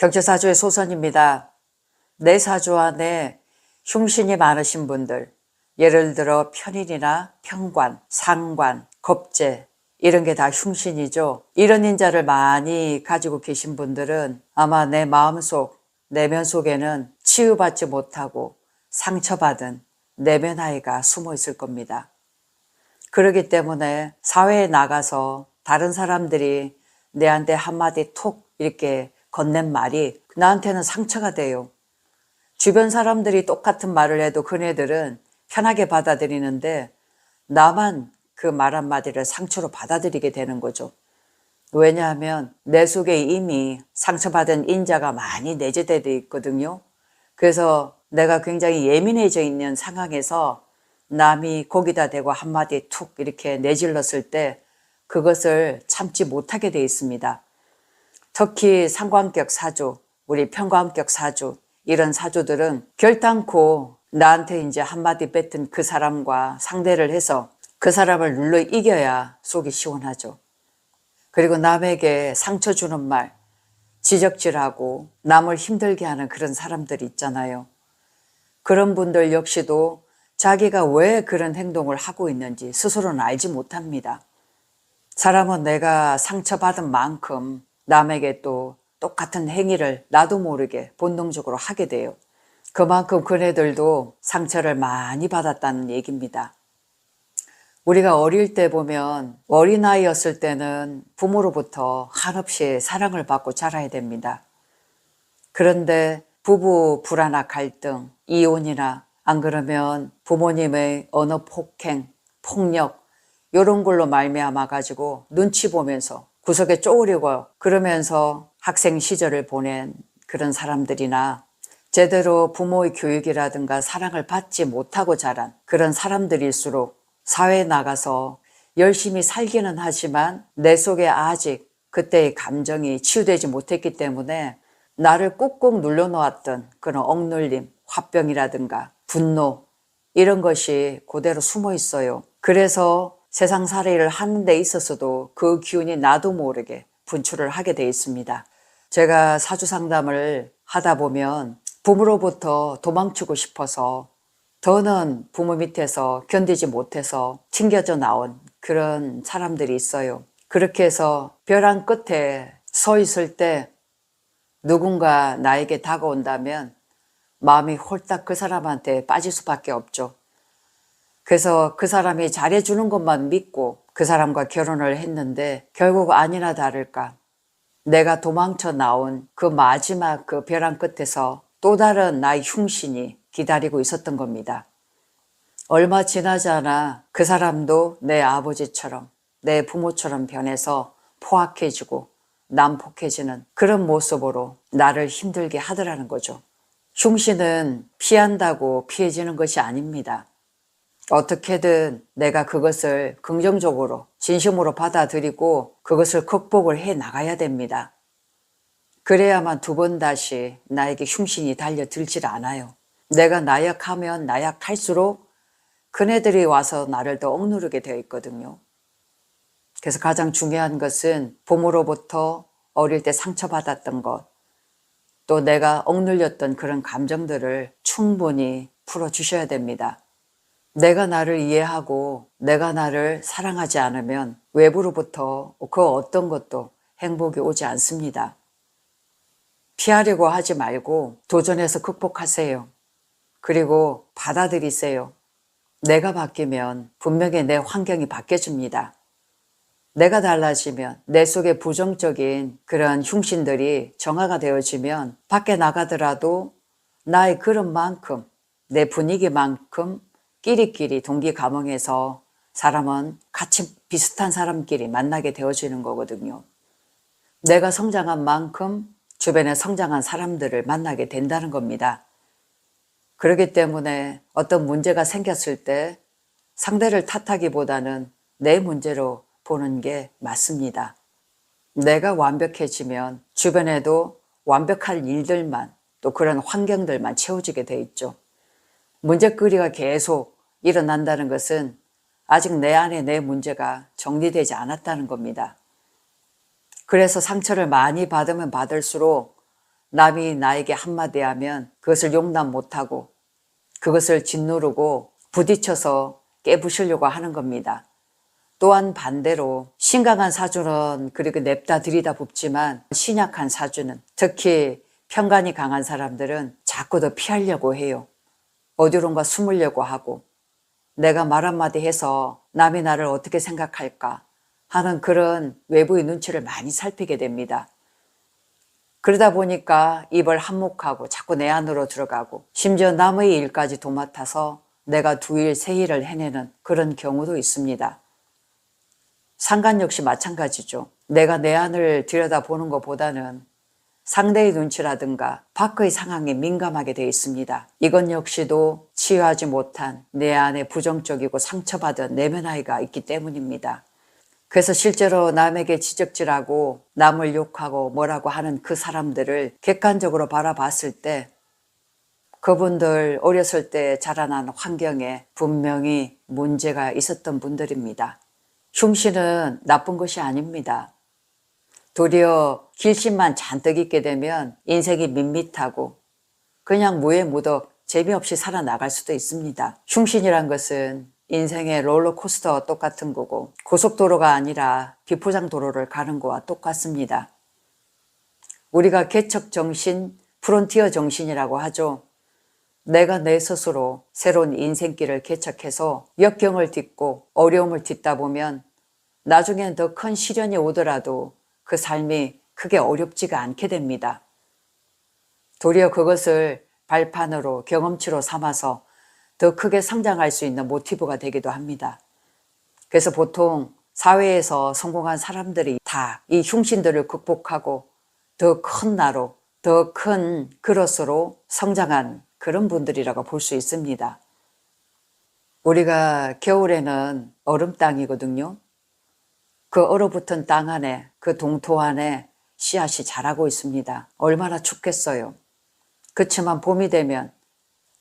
경제사주의 소선입니다. 내 사주 안에 흉신이 많으신 분들, 예를 들어 편인이나 편관, 상관, 겁재 이런 게 다 흉신이죠. 이런 인자를 많이 가지고 계신 분들은 아마 내 마음속, 내면 속에는 치유받지 못하고 상처받은 내면 아이가 숨어 있을 겁니다. 그렇기 때문에 사회에 나가서 다른 사람들이 내한테 한마디 톡 이렇게 건넨 말이 나한테는 상처가 돼요. 주변 사람들이 똑같은 말을 해도 그네들은 편하게 받아들이는데 나만 그 말 한마디를 상처로 받아들이게 되는 거죠. 왜냐하면 내 속에 이미 상처받은 인자가 많이 내재되어 있거든요. 그래서 내가 굉장히 예민해져 있는 상황에서 남이 거기다 대고 한마디 툭 이렇게 내질렀을 때 그것을 참지 못하게 되어 있습니다. 특히 상관격 사주, 우리 편관격 사주 이런 사주들은 결단코 나한테 이제 한마디 뱉은 그 사람과 상대를 해서 그 사람을 눌러 이겨야 속이 시원하죠. 그리고 남에게 상처 주는 말, 지적질하고 남을 힘들게 하는 그런 사람들이 있잖아요. 그런 분들 역시도 자기가 왜 그런 행동을 하고 있는지 스스로는 알지 못합니다. 사람은 내가 상처받은 만큼 남에게 또 똑같은 행위를 나도 모르게 본능적으로 하게 돼요. 그만큼 그네들도 상처를 많이 받았다는 얘기입니다. 우리가 어릴 때 보면 어린아이였을 때는 부모로부터 한없이 사랑을 받고 자라야 됩니다. 그런데 부부 불화나 갈등, 이혼이나 안 그러면 부모님의 언어 폭행, 폭력 이런 걸로 말미암아 가지고 눈치 보면서 구석에 쪼으려고 그러면서 학생 시절을 보낸 그런 사람들이나 제대로 부모의 교육이라든가 사랑을 받지 못하고 자란 그런 사람들일수록 사회에 나가서 열심히 살기는 하지만 내 속에 아직 그때의 감정이 치유되지 못했기 때문에 나를 꾹꾹 눌러놓았던 그런 억눌림, 화병이라든가 분노 이런 것이 그대로 숨어 있어요. 그래서 세상살이를 하는 데 있어서도 그 기운이 나도 모르게 분출을 하게 돼 있습니다. 제가 사주상담을 하다 보면 부모로부터 도망치고 싶어서 더는 부모 밑에서 견디지 못해서 튕겨져 나온 그런 사람들이 있어요. 그렇게 해서 벼랑 끝에 서 있을 때 누군가 나에게 다가온다면 마음이 홀딱 그 사람한테 빠질 수밖에 없죠. 그래서 그 사람이 잘해주는 것만 믿고 그 사람과 결혼을 했는데 결국 아니나 다를까 내가 도망쳐 나온 그 마지막 그 벼랑 끝에서 또 다른 나의 흉신이 기다리고 있었던 겁니다. 얼마 지나지 않아 그 사람도 내 아버지처럼 내 부모처럼 변해서 포악해지고 난폭해지는 그런 모습으로 나를 힘들게 하더라는 거죠. 흉신은 피한다고 피해지는 것이 아닙니다. 어떻게든 내가 그것을 긍정적으로 진심으로 받아들이고 그것을 극복을 해 나가야 됩니다. 그래야만 두 번 다시 나에게 흉신이 달려들질 않아요. 내가 나약하면 나약할수록 그네들이 와서 나를 더 억누르게 되어 있거든요. 그래서 가장 중요한 것은 부모로부터 어릴 때 상처받았던 것, 또 내가 억눌렸던 그런 감정들을 충분히 풀어주셔야 됩니다. 내가 나를 이해하고 내가 나를 사랑하지 않으면 외부로부터 그 어떤 것도 행복이 오지 않습니다. 피하려고 하지 말고 도전해서 극복하세요. 그리고 받아들이세요. 내가 바뀌면 분명히 내 환경이 바뀌어집니다. 내가 달라지면 내 속에 부정적인 그런 흉신들이 정화가 되어지면 밖에 나가더라도 나의 그릇만큼 내 분위기만큼 끼리끼리 동기감흥해서 사람은 같이 비슷한 사람끼리 만나게 되어지는 거거든요. 내가 성장한 만큼 주변에 성장한 사람들을 만나게 된다는 겁니다. 그렇기 때문에 어떤 문제가 생겼을 때 상대를 탓하기보다는 내 문제로 보는 게 맞습니다. 내가 완벽해지면 주변에도 완벽할 일들만 또 그런 환경들만 채워지게 돼 있죠. 문제거리가 계속 일어난다는 것은 아직 내 안에 내 문제가 정리되지 않았다는 겁니다. 그래서 상처를 많이 받으면 받을수록 남이 나에게 한마디 하면 그것을 용납 못하고 그것을 짓누르고 부딪혀서 깨부시려고 하는 겁니다. 또한 반대로 신강한 사주는 그렇게 냅다 들이다붓지만 신약한 사주는, 특히 편간이 강한 사람들은 자꾸 더 피하려고 해요. 어디론가 숨으려고 하고 내가 말 한마디 해서 남이 나를 어떻게 생각할까 하는 그런 외부의 눈치를 많이 살피게 됩니다. 그러다 보니까 입을 한몫하고 자꾸 내 안으로 들어가고 심지어 남의 일까지 도맡아서 내가 두 일, 세 일을 해내는 그런 경우도 있습니다. 상간 역시 마찬가지죠. 내가 내 안을 들여다보는 것보다는 상대의 눈치라든가 밖의 상황에 민감하게 되어 있습니다. 이건 역시도 치유하지 못한 내 안에 부정적이고 상처받은 내면 아이가 있기 때문입니다. 그래서 실제로 남에게 지적질하고 남을 욕하고 뭐라고 하는 그 사람들을 객관적으로 바라봤을 때 그분들 어렸을 때 자라난 환경에 분명히 문제가 있었던 분들입니다. 흉신은 나쁜 것이 아닙니다. 도리어 길심만 잔뜩 있게 되면 인생이 밋밋하고 그냥 무에무덕 재미없이 살아나갈 수도 있습니다. 흉신이란 것은 인생의 롤러코스터와 똑같은 거고 고속도로가 아니라 비포장 도로를 가는 거와 똑같습니다. 우리가 개척정신, 프론티어 정신이라고 하죠. 내가 내 스스로 새로운 인생길을 개척해서 역경을 딛고 어려움을 딛다 보면 나중엔 더 큰 시련이 오더라도 그 삶이 크게 어렵지가 않게 됩니다. 도리어 그것을 발판으로 경험치로 삼아서 더 크게 성장할 수 있는 모티브가 되기도 합니다. 그래서 보통 사회에서 성공한 사람들이 다 이 흉신들을 극복하고 더 큰 나로, 더 큰 그릇으로 성장한 그런 분들이라고 볼 수 있습니다. 우리가 겨울에는 얼음 땅이거든요. 그 얼어붙은 땅 안에, 그 동토 안에 씨앗이 자라고 있습니다. 얼마나 춥겠어요. 그렇지만 봄이 되면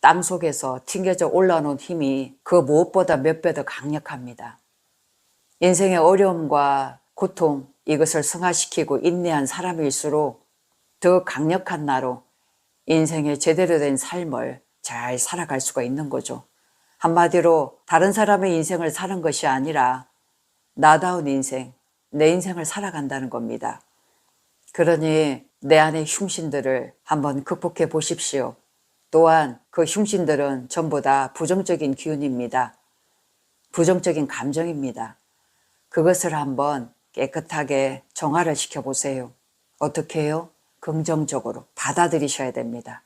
땅 속에서 튕겨져 올라오는 힘이 그 무엇보다 몇 배 더 강력합니다. 인생의 어려움과 고통, 이것을 승화시키고 인내한 사람일수록 더 강력한 나로 인생의 제대로 된 삶을 잘 살아갈 수가 있는 거죠. 한마디로 다른 사람의 인생을 사는 것이 아니라 나다운 인생, 내 인생을 살아간다는 겁니다. 그러니 내 안의 흉신들을 한번 극복해 보십시오. 또한 그 흉신들은 전부 다 부정적인 기운입니다. 부정적인 감정입니다. 그것을 한번 깨끗하게 정화를 시켜보세요. 어떻게 해요? 긍정적으로 받아들이셔야 됩니다.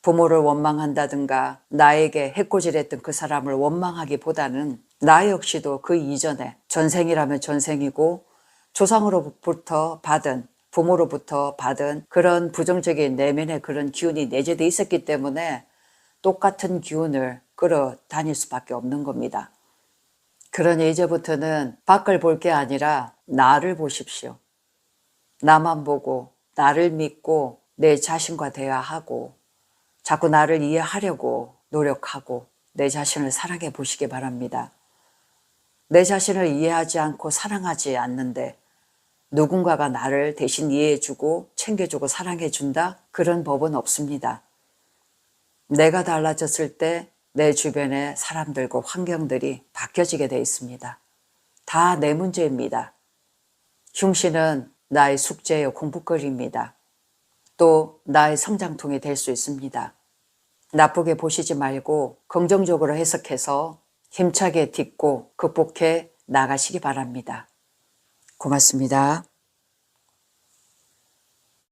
부모를 원망한다든가 나에게 해코지했던 그 사람을 원망하기보다는 나 역시도 그 이전에 전생이라면 전생이고 조상으로부터 받은 부모로부터 받은 그런 부정적인 내면의 그런 기운이 내재되어 있었기 때문에 똑같은 기운을 끌어다닐 수밖에 없는 겁니다. 그러니 이제부터는 밖을 볼 게 아니라 나를 보십시오. 나만 보고 나를 믿고 내 자신과 대화하고 자꾸 나를 이해하려고 노력하고 내 자신을 사랑해 보시기 바랍니다. 내 자신을 이해하지 않고 사랑하지 않는데 누군가가 나를 대신 이해해주고 챙겨주고 사랑해준다? 그런 법은 없습니다. 내가 달라졌을 때 내 주변의 사람들과 환경들이 바뀌어지게 되어 있습니다. 다 내 문제입니다. 흉신은 나의 숙제요 공부거리입니다. 또 나의 성장통이 될 수 있습니다. 나쁘게 보시지 말고 긍정적으로 해석해서 힘차게 딛고 극복해 나가시기 바랍니다. 고맙습니다.